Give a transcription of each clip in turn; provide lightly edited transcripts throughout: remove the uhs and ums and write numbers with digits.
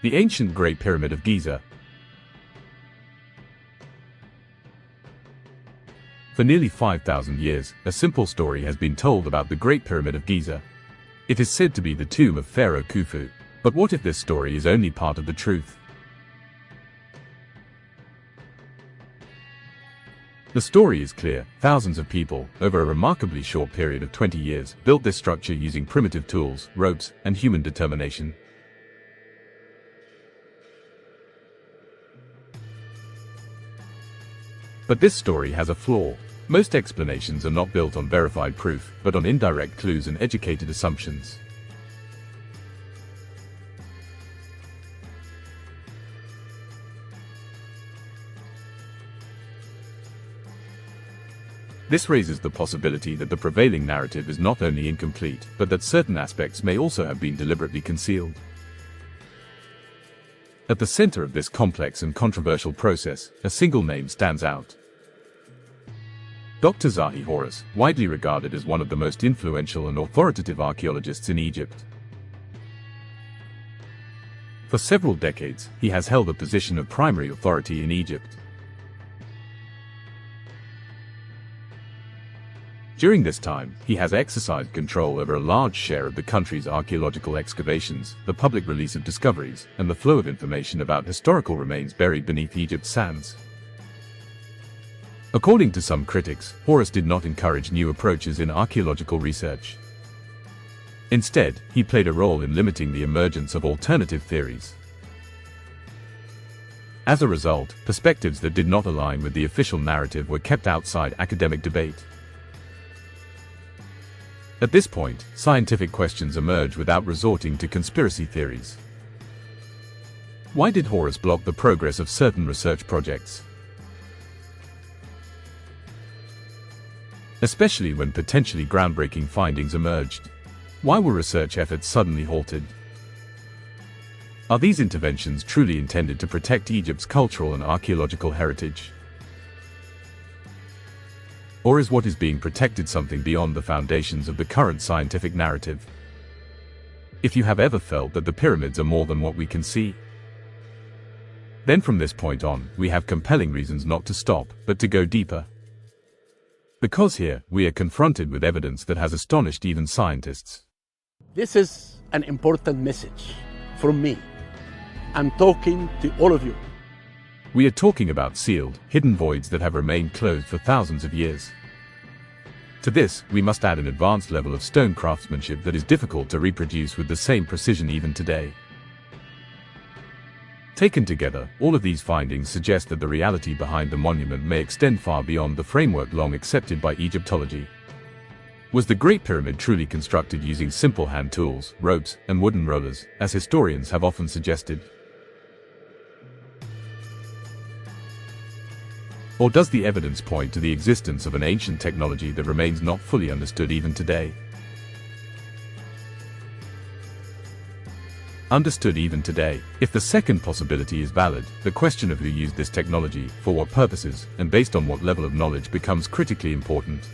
The ancient Great Pyramid of Giza. For nearly 5,000 years, a simple story has been told about the Great Pyramid of Giza. It is said to be the tomb of Pharaoh Khufu. But what if this story is only part of the truth? The story is clear. Thousands of people, over a remarkably short period of 20 years, built this structure using primitive tools, ropes, and human determination. But this story has a flaw. Most explanations are not built on verified proof, but on indirect clues and educated assumptions. This raises the possibility that the prevailing narrative is not only incomplete, but that certain aspects may also have been deliberately concealed. At the center of this complex and controversial process, a single name stands out. Dr. Zahi Hawass, widely regarded as one of the most influential and authoritative archaeologists in Egypt. For several decades, he has held a position of primary authority in Egypt. During this time, he has exercised control over a large share of the country's archaeological excavations, the public release of discoveries, and the flow of information about historical remains buried beneath Egypt's sands. According to some critics, Hawass did not encourage new approaches in archaeological research. Instead, he played a role in limiting the emergence of alternative theories. As a result, perspectives that did not align with the official narrative were kept outside academic debate. At this point, scientific questions emerge without resorting to conspiracy theories. Why did Hawass block the progress of certain research projects? Especially when potentially groundbreaking findings emerged. Why were research efforts suddenly halted? Are these interventions truly intended to protect Egypt's cultural and archaeological heritage? Or is what is being protected something beyond the foundations of the current scientific narrative? If you have ever felt that the pyramids are more than what we can see, then from this point on, we have compelling reasons not to stop, but to go deeper. Because here, we are confronted with evidence that has astonished even scientists. This is an important message from me. I'm talking to all of you. We are talking about sealed, hidden voids that have remained closed for thousands of years. To this, we must add an advanced level of stone craftsmanship that is difficult to reproduce with the same precision even today. Taken together, all of these findings suggest that the reality behind the monument may extend far beyond the framework long accepted by Egyptology. Was the Great Pyramid truly constructed using simple hand tools, ropes, and wooden rollers, as historians have often suggested? Or does the evidence point to the existence of an ancient technology that remains not fully understood even today? Understood even today. If the second possibility is valid, the question of who used this technology, for what purposes, and based on what level of knowledge becomes critically important.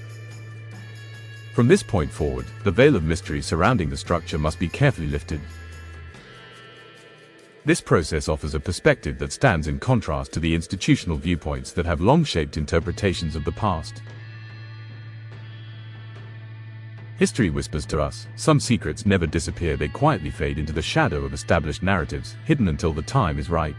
From this point forward, the veil of mystery surrounding the structure must be carefully lifted. This process offers a perspective that stands in contrast to the institutional viewpoints that have long shaped interpretations of the past. History whispers to us, some secrets never disappear, they quietly fade into the shadow of established narratives, hidden until the time is right.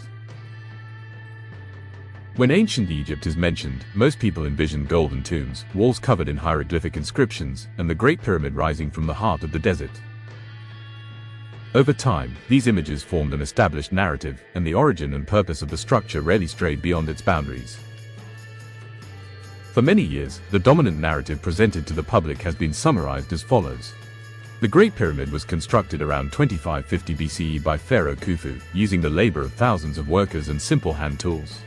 When ancient Egypt is mentioned, most people envision golden tombs, walls covered in hieroglyphic inscriptions, and the Great Pyramid rising from the heart of the desert. Over time, these images formed an established narrative, and the origin and purpose of the structure rarely strayed beyond its boundaries. For many years, the dominant narrative presented to the public has been summarized as follows. The Great Pyramid was constructed around 2550 BCE by Pharaoh Khufu, using the labor of thousands of workers and simple hand tools.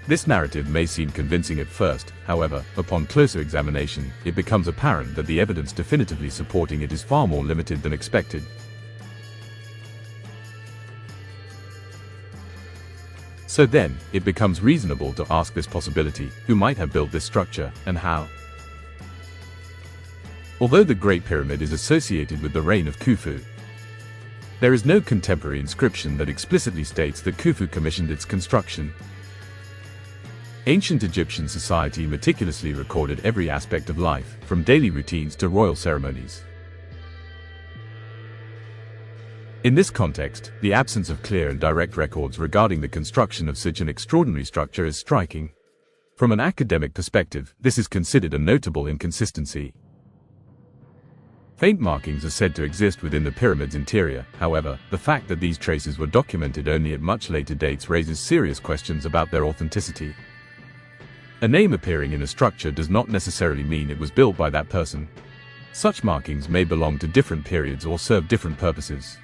This narrative may seem convincing at first, however, upon closer examination, it becomes apparent that the evidence definitively supporting it is far more limited than expected. So then, it becomes reasonable to ask this possibility: who might have built this structure, and how? Although the Great Pyramid is associated with the reign of Khufu, There is no contemporary inscription that explicitly states that Khufu commissioned its construction. Ancient Egyptian society meticulously recorded every aspect of life, from daily routines to royal ceremonies. In this context, the absence of clear and direct records regarding the construction of such an extraordinary structure is striking. From an academic perspective, this is considered a notable inconsistency. Faint markings are said to exist within the pyramid's interior. However, the fact that these traces were documented only at much later dates raises serious questions about their authenticity. A name appearing in a structure does not necessarily mean it was built by that person. Such markings may belong to different periods or serve different purposes.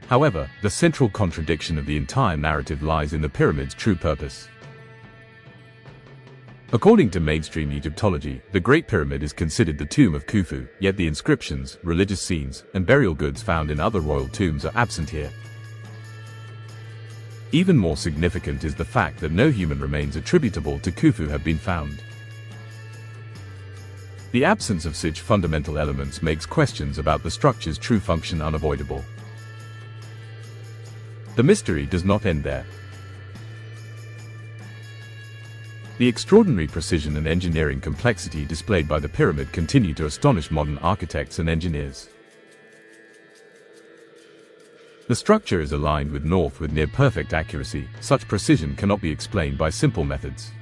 However, the central contradiction of the entire narrative lies in the pyramid's true purpose. According to mainstream Egyptology, the Great Pyramid is considered the tomb of Khufu, yet the inscriptions, religious scenes, and burial goods found in other royal tombs are absent here. Even more significant is the fact that no human remains attributable to Khufu have been found. The absence of such fundamental elements makes questions about the structure's true function unavoidable. The mystery does not end there. The extraordinary precision and engineering complexity displayed by the pyramid continue to astonish modern architects and engineers. The structure is aligned with north with near-perfect accuracy. Such precision cannot be explained by simple methods.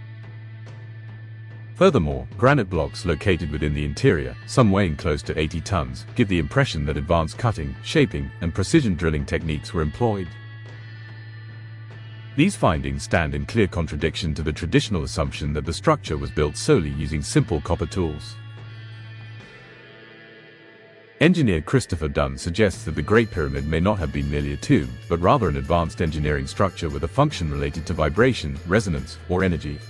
Furthermore, granite blocks located within the interior, some weighing close to 80 tons, give the impression that advanced cutting, shaping, and precision drilling techniques were employed. These findings stand in clear contradiction to the traditional assumption that the structure was built solely using simple copper tools. Engineer Christopher Dunn suggests that the Great Pyramid may not have been merely a tomb, but rather an advanced engineering structure with a function related to vibration, resonance, or energy.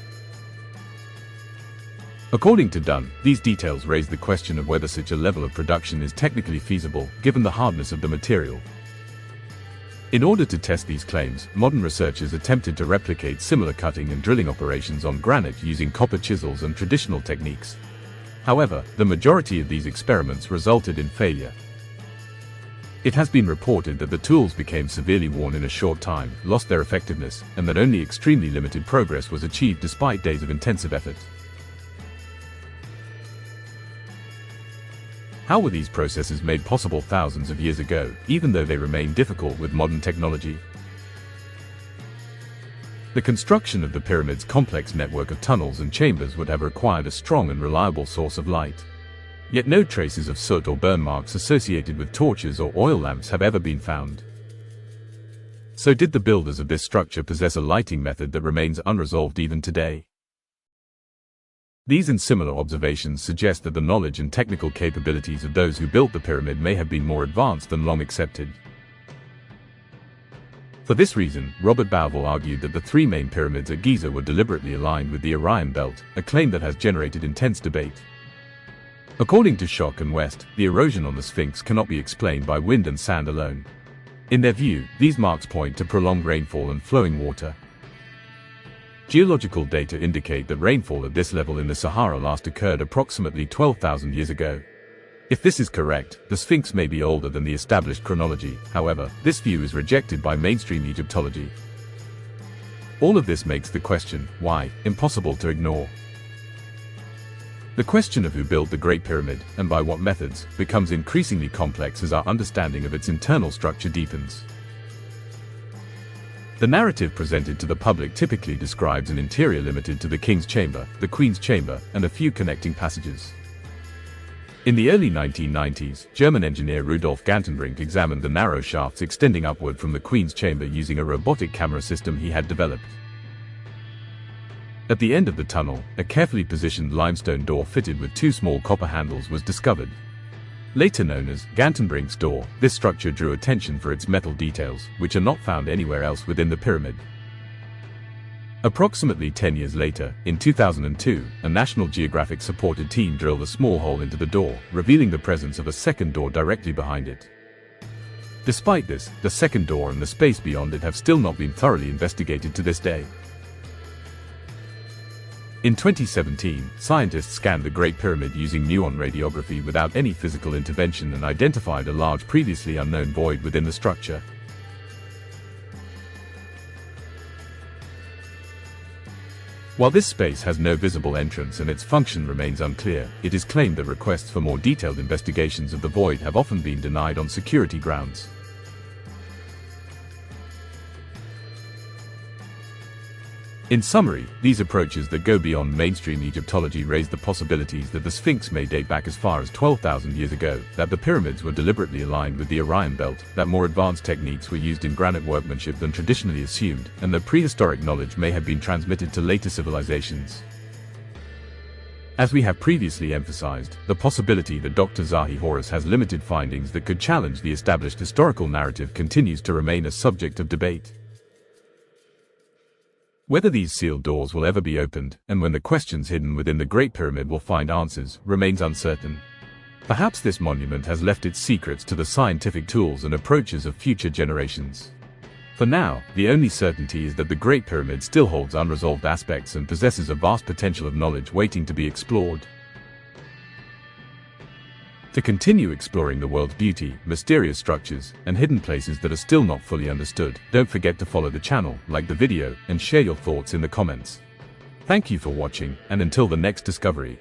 According to Dunn, these details raise the question of whether such a level of production is technically feasible, given the hardness of the material. In order to test these claims, modern researchers attempted to replicate similar cutting and drilling operations on granite using copper chisels and traditional techniques. However, the majority of these experiments resulted in failure. It has been reported that the tools became severely worn in a short time, lost their effectiveness, and that only extremely limited progress was achieved despite days of intensive effort. How were these processes made possible thousands of years ago, even though they remain difficult with modern technology? The construction of the pyramid's complex network of tunnels and chambers would have required a strong and reliable source of light. Yet no traces of soot or burn marks associated with torches or oil lamps have ever been found. So did the builders of this structure possess a lighting method that remains unresolved even today? These and similar observations suggest that the knowledge and technical capabilities of those who built the pyramid may have been more advanced than long accepted. For this reason, Robert Bauval argued that the three main pyramids at Giza were deliberately aligned with the Orion Belt, a claim that has generated intense debate. According to Schock and West, the erosion on the Sphinx cannot be explained by wind and sand alone. In their view, these marks point to prolonged rainfall and flowing water. Geological data indicate that rainfall at this level in the Sahara last occurred approximately 12,000 years ago. If this is correct, the Sphinx may be older than the established chronology. However, this view is rejected by mainstream Egyptology. All of this makes the question, why, impossible to ignore. The question of who built the Great Pyramid, and by what methods, becomes increasingly complex as our understanding of its internal structure deepens. The narrative presented to the public typically describes an interior limited to the king's chamber, the queen's chamber, and a few connecting passages. In the early 1990s, German engineer Rudolf Gantenbrink examined the narrow shafts extending upward from the queen's chamber using a robotic camera system he had developed. At the end of the tunnel, a carefully positioned limestone door fitted with two small copper handles was discovered. Later known as Gantenbrink's door, this structure drew attention for its metal details, which are not found anywhere else within the pyramid. Approximately 10 years later, in 2002, a National Geographic-supported team drilled a small hole into the door, revealing the presence of a second door directly behind it. Despite this, the second door and the space beyond it have still not been thoroughly investigated to this day. In 2017, scientists scanned the Great Pyramid using muon radiography without any physical intervention and identified a large previously unknown void within the structure. While this space has no visible entrance and its function remains unclear, it is claimed that requests for more detailed investigations of the void have often been denied on security grounds. In summary, these approaches that go beyond mainstream Egyptology raise the possibilities that the Sphinx may date back as far as 12,000 years ago, that the pyramids were deliberately aligned with the Orion Belt, that more advanced techniques were used in granite workmanship than traditionally assumed, and that prehistoric knowledge may have been transmitted to later civilizations. As we have previously emphasized, the possibility that Dr. Zahi Horace has limited findings that could challenge the established historical narrative continues to remain a subject of debate. Whether these sealed doors will ever be opened, and when the questions hidden within the Great Pyramid will find answers, remains uncertain. Perhaps this monument has left its secrets to the scientific tools and approaches of future generations. For now, the only certainty is that the Great Pyramid still holds unresolved aspects and possesses a vast potential of knowledge waiting to be explored. To continue exploring the world's beauty, mysterious structures, and hidden places that are still not fully understood, don't forget to follow the channel, like the video, and share your thoughts in the comments. Thank you for watching, and until the next discovery.